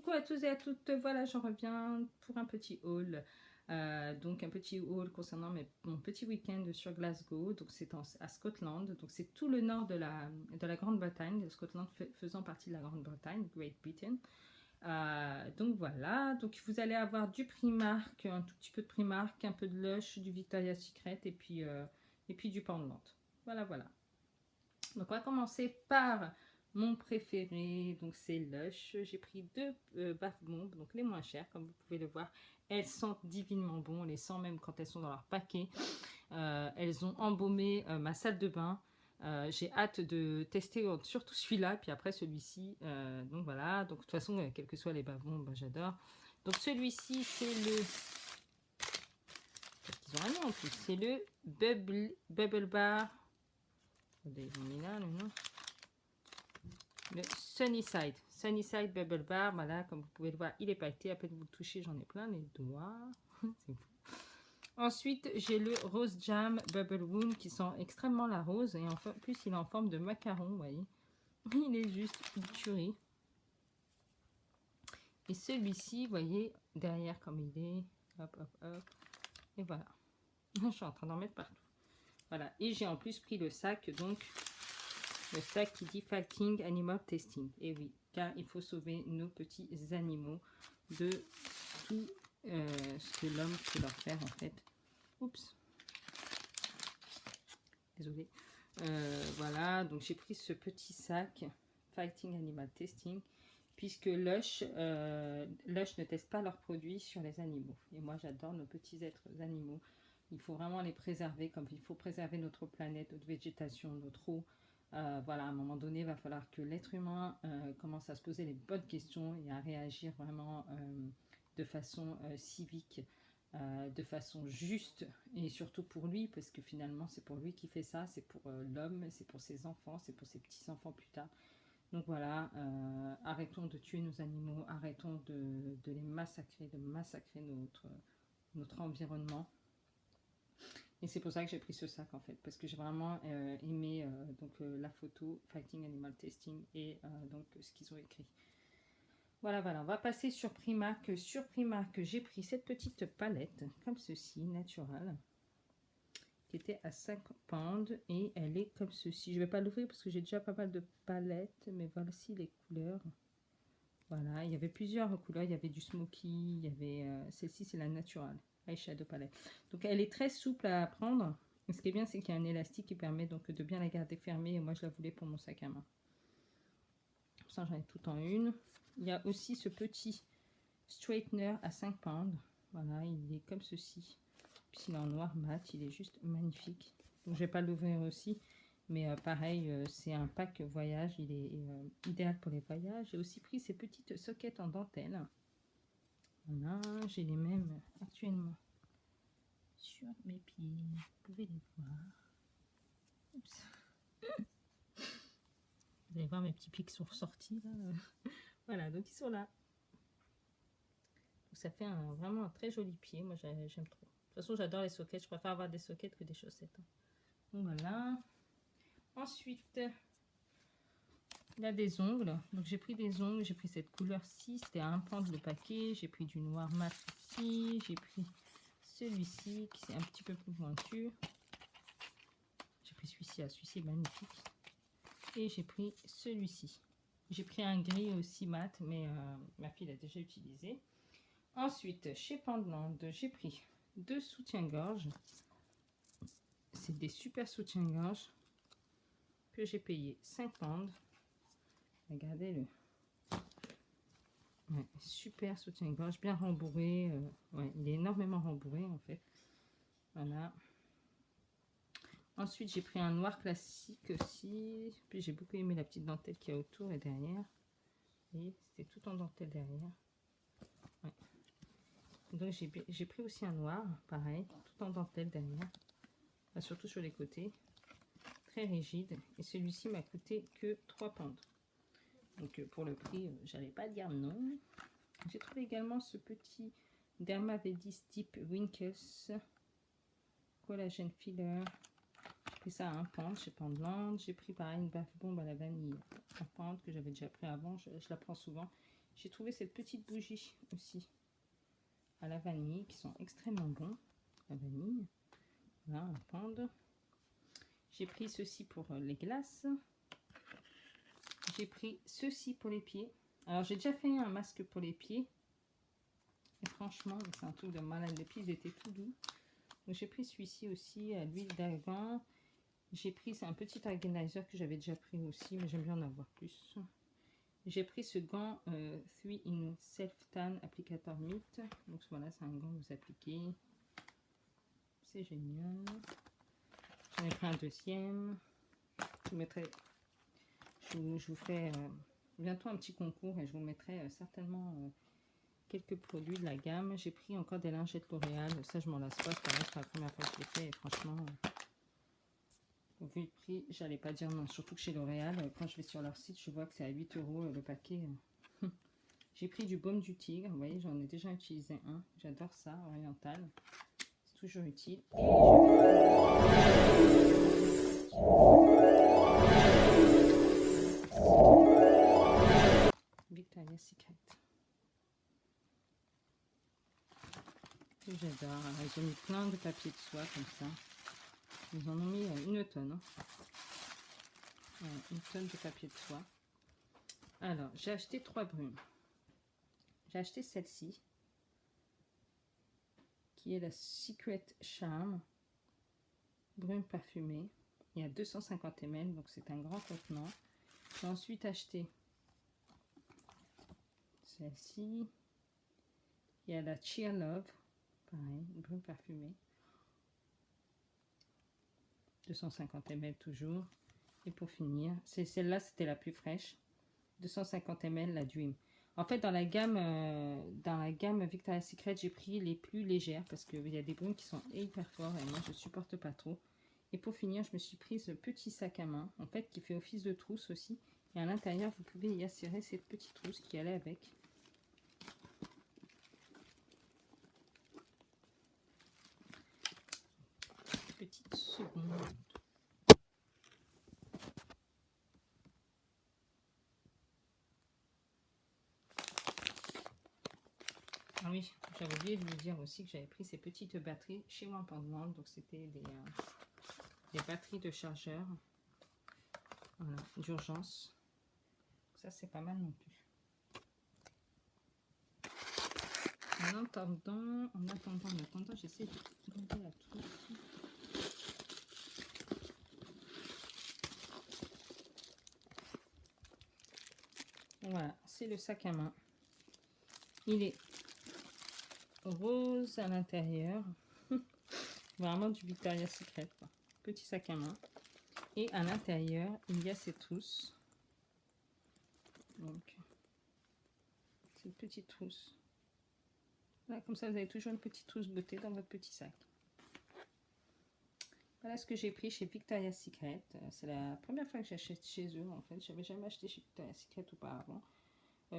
Coucou à tous et à toutes, voilà, j'en reviens pour un petit haul. Donc un petit haul concernant mon petit week-end sur Glasgow. Donc c'est à Scotland, donc c'est tout le nord de la Grande-Bretagne, le Scotland faisant partie de la Grande-Bretagne, Great Britain. Donc voilà, donc vous allez avoir du Primark, un tout petit peu de Primark, un peu de Lush, du Victoria's Secret et puis du Poundland. Voilà, voilà. Donc on va commencer par mon préféré, donc c'est Lush. J'ai pris deux bath bombs, donc les moins chères, comme vous pouvez le voir. Elles sentent divinement bon, on les sent même quand elles sont dans leur paquet. Elles ont embaumé ma salle de bain. J'ai hâte de tester surtout celui-là, puis après celui-ci. Donc voilà, donc de toute façon, quels que soient les bath bombs, j'adore. Donc celui-ci, c'est le... Parce qu'ils ont un nom en plus. C'est le Bubble Bar. Là, le Sunnyside Bubble Bar, voilà, comme vous pouvez le voir, il est pailleté, à peine vous le touchez, j'en ai plein les doigts. C'est fou. Ensuite, j'ai le Rose Jam Bubble Wound qui sent extrêmement la rose et en plus il est en forme de macaron, vous voyez. Il est juste une tuerie. Et celui-ci, vous voyez, derrière comme il est, hop, hop, hop, et voilà. Je suis en train d'en mettre partout. Voilà, et j'ai en plus pris le sac, donc le sac qui dit Fighting Animal Testing. Et oui, car il faut sauver nos petits animaux de tout ce que l'homme peut leur faire en fait. Oups. Désolée. Voilà, donc j'ai pris ce petit sac Fighting Animal Testing puisque Lush ne teste pas leurs produits sur les animaux. Et moi j'adore nos petits êtres animaux. Il faut vraiment les préserver comme il faut préserver notre planète, notre végétation, notre eau. Voilà, à un moment donné, il va falloir que l'être humain commence à se poser les bonnes questions et à réagir vraiment de façon civique, de façon juste et surtout pour lui, parce que finalement c'est pour lui qui fait ça, c'est pour l'homme, c'est pour ses enfants, c'est pour ses petits-enfants plus tard. Donc voilà, arrêtons de tuer nos animaux, arrêtons de les massacrer, de massacrer notre environnement. Et c'est pour ça que j'ai pris ce sac en fait, parce que j'ai vraiment aimé la photo Fighting Animal Testing et donc ce qu'ils ont écrit. Voilà, voilà, on va passer sur Primark. Sur Primark, j'ai pris cette petite palette, comme ceci, naturelle, qui était à 5 pounds et elle est comme ceci. Je ne vais pas l'ouvrir parce que j'ai déjà pas mal de palettes, mais voici les couleurs. Voilà, il y avait plusieurs couleurs, il y avait du smoky, il y avait celle-ci c'est la naturelle. Eyeshadow palette. Donc elle est très souple à prendre. Et ce qui est bien, c'est qu'il y a un élastique qui permet donc de bien la garder fermée. Et moi, je la voulais pour mon sac à main. Pour ça, j'en ai tout en une. Il y a aussi ce petit straightener à 5 pounds. Voilà, il est comme ceci. Puis il est en noir mat, il est juste magnifique. Donc je vais pas l'ouvrir aussi. Mais pareil, c'est un pack voyage. Il est idéal pour les voyages. J'ai aussi pris ces petites soquettes en dentelle. Voilà, j'ai les mêmes actuellement sur mes pieds. Vous pouvez les voir. Oups. Vous allez voir mes petits pieds qui sont ressortis là. Voilà, donc ils sont là. Donc ça fait vraiment un très joli pied. Moi j'aime trop. De toute façon j'adore les soquettes. Je préfère avoir des soquettes que des chaussettes. Donc voilà. Ensuite, il y a des ongles. Donc j'ai pris des ongles. J'ai pris cette couleur-ci. C'était à 1 pound le paquet. J'ai pris du noir mat ici. J'ai pris celui-ci qui est un petit peu plus pointu. J'ai pris celui-ci. Celui-ci est magnifique. Et j'ai pris celui-ci. J'ai pris un gris aussi mat, mais ma fille l'a déjà utilisé. Ensuite, chez Poundland, j'ai pris deux soutiens-gorge. C'est des super soutiens-gorge que j'ai payé 5 pounds. Regardez-le. Ouais, super soutien-gorge, bien rembourré. Ouais, il est énormément rembourré en fait. Voilà. Ensuite, j'ai pris un noir classique aussi. Puis j'ai beaucoup aimé la petite dentelle qu'il y a autour et derrière. Et c'était tout en dentelle derrière. Ouais. Donc j'ai pris aussi un noir, pareil, tout en dentelle derrière. Enfin, surtout sur les côtés. Très rigide. Et celui-ci m'a coûté que 3 pounds. Donc pour le prix, j'allais pas dire non. J'ai trouvé également ce petit Dermavedis Deep Wrinkles Collagen Filler. J'ai pris ça à 1 pound chez Poundland. J'ai pris pareil une bath bomb à la vanille 1 pound que j'avais déjà pris avant. Je la prends souvent. J'ai trouvé cette petite bougie aussi à la vanille qui sont extrêmement bons. La vanille, là, à prendre. J'ai pris ceci pour les glaces. J'ai pris ceci pour les pieds. Alors, j'ai déjà fait un masque pour les pieds. Et franchement, c'est un truc de malade. Les pieds étaient tout doux. Donc, j'ai pris celui-ci aussi à l'huile d'argan. J'ai pris, c'est un petit organizer que j'avais déjà pris aussi, mais j'aime bien en avoir plus. J'ai pris ce gant 3 in Self Tan applicateur Mint. Donc, voilà, c'est un gant que vous appliquez. C'est génial. J'en ai pris un deuxième. Je vous mettrai, je vous ferai bientôt un petit concours et je vous mettrai certainement quelques produits de la gamme. J'ai pris encore des lingettes L'Oréal. Ça, je m'en lasse pas. C'est la première fois que je l'ai fait et franchement, vu le prix, j'allais pas dire non. Surtout que chez L'Oréal, quand je vais sur leur site, je vois que c'est à 8 € le paquet. J'ai pris du baume du tigre. Vous voyez, j'en ai déjà utilisé un. J'adore ça, oriental. C'est toujours utile. Victoria's Secret. Que j'adore. Ils ont mis plein de papier de soie comme ça. Ils en ont mis une tonne. Hein. Une tonne de papier de soie. Alors, j'ai acheté 3 brumes. J'ai acheté celle-ci, qui est la Secret Charm brume parfumée. Il y a 250 ml, donc c'est un grand contenant. J'ai ensuite acheté celle-ci. Il y a la Cheer Love, pareil, brume parfumée. 250 ml toujours. Et pour finir, c'est celle-là, c'était la plus fraîche. 250 ml, la Dream. En fait, dans la gamme Victoria's Secret, j'ai pris les plus légères parce qu'il y a des brumes qui sont hyper forts et moi, je supporte pas trop. Et pour finir, je me suis pris ce petit sac à main, en fait, qui fait office de trousse aussi. Et à l'intérieur, vous pouvez y insérer cette petite trousse qui allait avec. Petite seconde. Ah oui, j'avais oublié de vous dire aussi que j'avais pris ces petites batteries chez Wampandman. Donc c'était des batteries de chargeur, voilà, d'urgence. Ça c'est pas mal non plus. En attendant, j'essaie de regarder la trousse. Voilà, c'est le sac à main. Il est rose à l'intérieur. Vraiment du Victoria's Secret, quoi. Petit sac à main. Et à l'intérieur, il y a ces trousses. Donc, c'est une petite trousse. Voilà, comme ça, vous avez toujours une petite trousse beauté dans votre petit sac. Voilà ce que j'ai pris chez Victoria's Secret. C'est la première fois que j'achète chez eux, en fait. J'avais jamais acheté chez Victoria's Secret auparavant.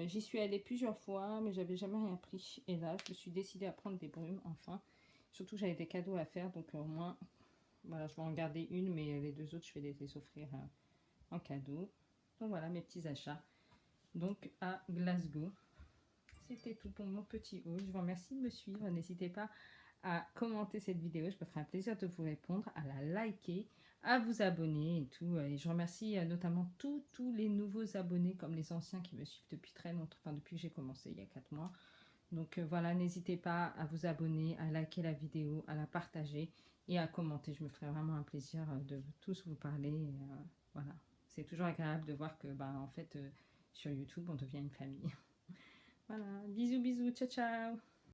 J'y suis allée plusieurs fois, mais j'avais jamais rien pris. Et là, je me suis décidée à prendre des brumes, enfin. Surtout que j'avais des cadeaux à faire, donc au moins, voilà, je vais en garder une, mais les deux autres, je vais les offrir en cadeau. Donc voilà mes petits achats. Donc à Glasgow. C'était tout pour mon petit haul. Je vous remercie de me suivre. N'hésitez pas à commenter cette vidéo. Je me ferai un plaisir de vous répondre, à la liker, à vous abonner et tout. Et je remercie notamment tous les nouveaux abonnés comme les anciens qui me suivent depuis très longtemps, enfin depuis que j'ai commencé il y a 4 mois. Donc voilà, n'hésitez pas à vous abonner, à liker la vidéo, à la partager et à commenter. Je me ferai vraiment un plaisir de tous vous parler. Voilà, c'est toujours agréable de voir que en fait sur YouTube on devient une famille. Voilà, bisous, ciao, ciao.